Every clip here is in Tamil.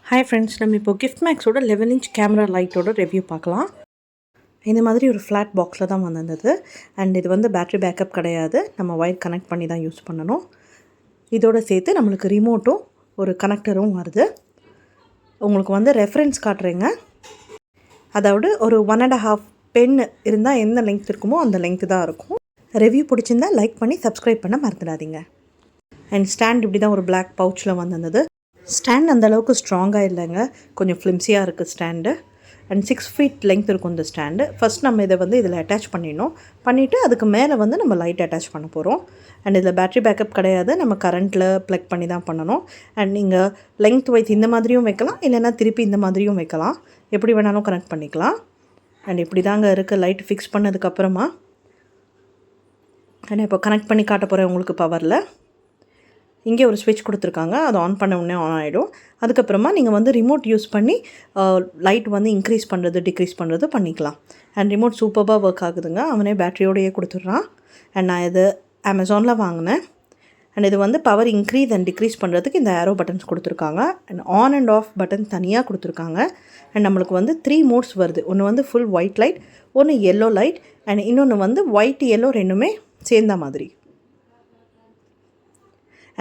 ஹாய் ஃப்ரெண்ட்ஸ், நம்ம இப்போ கிஃப்ட் மேக்ஸோட 11" கேமரா லைட்டோட ரிவ்யூ பார்க்கலாம். இந்த மாதிரி ஒரு ஃப்ளாட் பாக்ஸில் தான் வந்திருந்தது. அண்ட் இது வந்து பேட்ரி பேக்கப் கிடையாது, நம்ம ஒயர் கனெக்ட் பண்ணி தான் யூஸ் பண்ணணும். இதோடு சேர்த்து நம்மளுக்கு ரிமோட்டும் ஒரு கனெக்டரும் வருது. உங்களுக்கு வந்து ரெஃபரன்ஸ் காட்டுறேங்க. அதாவது ஒரு 1.5 பென் இருந்தால் எந்த லெங்க் இருக்குமோ அந்த லெங்க்த்து தான் இருக்கும். ரிவ்யூ பிடிச்சிருந்தால் லைக் பண்ணி சப்ஸ்கிரைப் பண்ண மறந்துடாதீங்க. அண்ட் ஸ்டாண்ட் இப்படி தான் ஒரு பிளாக் பவுச்சில் வந்திருந்தது. ஸ்டாண்ட் அந்தளவுக்கு ஸ்ட்ராங்காக இல்லைங்க, கொஞ்சம் ஃப்ளிம்ஸியாக இருக்குது ஸ்டாண்டு. அண்ட் 6 feet லெங்க் இருக்கும் இந்த ஸ்டாண்டு. ஃபஸ்ட் நம்ம இதை வந்து இதில் அட்டாச் பண்ணிவிட்டு அதுக்கு மேலே வந்து நம்ம லைட் அட்டாச் பண்ண போகிறோம். அண்ட் இதில் பேட்ரி பேக்கப் கிடையாது, நம்ம கரண்ட்டில் ப்ளக் பண்ணி தான் பண்ணணும். அண்ட் நீங்கள் லெங்த் வைஸ் இந்த மாதிரியும் வைக்கலாம், இல்லைன்னா திருப்பி இந்த மாதிரியும் வைக்கலாம், எப்படி வேணாலும் கனெக்ட் பண்ணிக்கலாம். அண்ட் இப்படி தாங்க இருக்குது லைட் ஃபிக்ஸ் பண்ணதுக்கப்புறமா. அண்ட் இப்போ கனெக்ட் பண்ணி காட்ட போகிறேன் உங்களுக்கு பவரில். இங்கே ஒரு ஸ்விட்ச் கொடுத்துருக்காங்க, அது ஆன் பண்ண உடனே ஆன் ஆகிடும். அதுக்கப்புறமா நீங்கள் வந்து ரிமோட் யூஸ் பண்ணி லைட் வந்து இன்க்ரீஸ் பண்ணுறது டிக்ரீஸ் பண்ணுறது பண்ணிக்கலாம். அண்ட் ரிமோட் சூப்பராக ஒர்க் ஆகுதுங்க, அவனே பேட்டரியோடையே கொடுத்துட்றான். அண்ட் நான் இது அமேசானில் வாங்கினேன். அண்ட் இது வந்து பவர் இன்க்ரீஸ் அண்ட் டிக்ரீஸ் பண்ணுறதுக்கு இந்த ஏரோ பட்டன்ஸ் கொடுத்துருக்காங்க. And on and off button தனியாக கொடுத்துருக்காங்க. அண்ட் நம்மளுக்கு வந்து 3 மோட்ஸ் வருது. ஒன்று வந்து ஃபுல் ஒயிட் லைட், ஒன்று எல்லோ லைட், அண்ட் இன்னொன்று வந்து ஒயிட் எல்லோ ரெண்டுமே சேர்ந்த மாதிரி.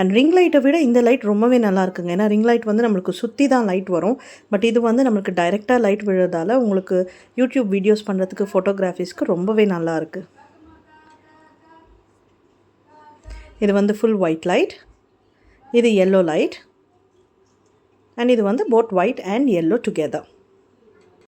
அண்ட் ரிங் லைட்டை விட இந்த லைட் ரொம்பவே நல்லா இருக்குங்க. ஏன்னா ரிங் லைட் வந்து நம்மளுக்கு சுற்றி தான் லைட் வரும், பட் இது வந்து நம்மளுக்கு டைரெக்டாக லைட் விழுறதால உங்களுக்கு யூடியூப் வீடியோஸ் பண்ணுறதுக்கு ஃபோட்டோகிராஃபிஸ்க்கு ரொம்பவே நல்லா இருக்குது. இது வந்து ஃபுல் ஒயிட் லைட், இது எல்லோ லைட், அண்ட் இது வந்து both white and yellow together.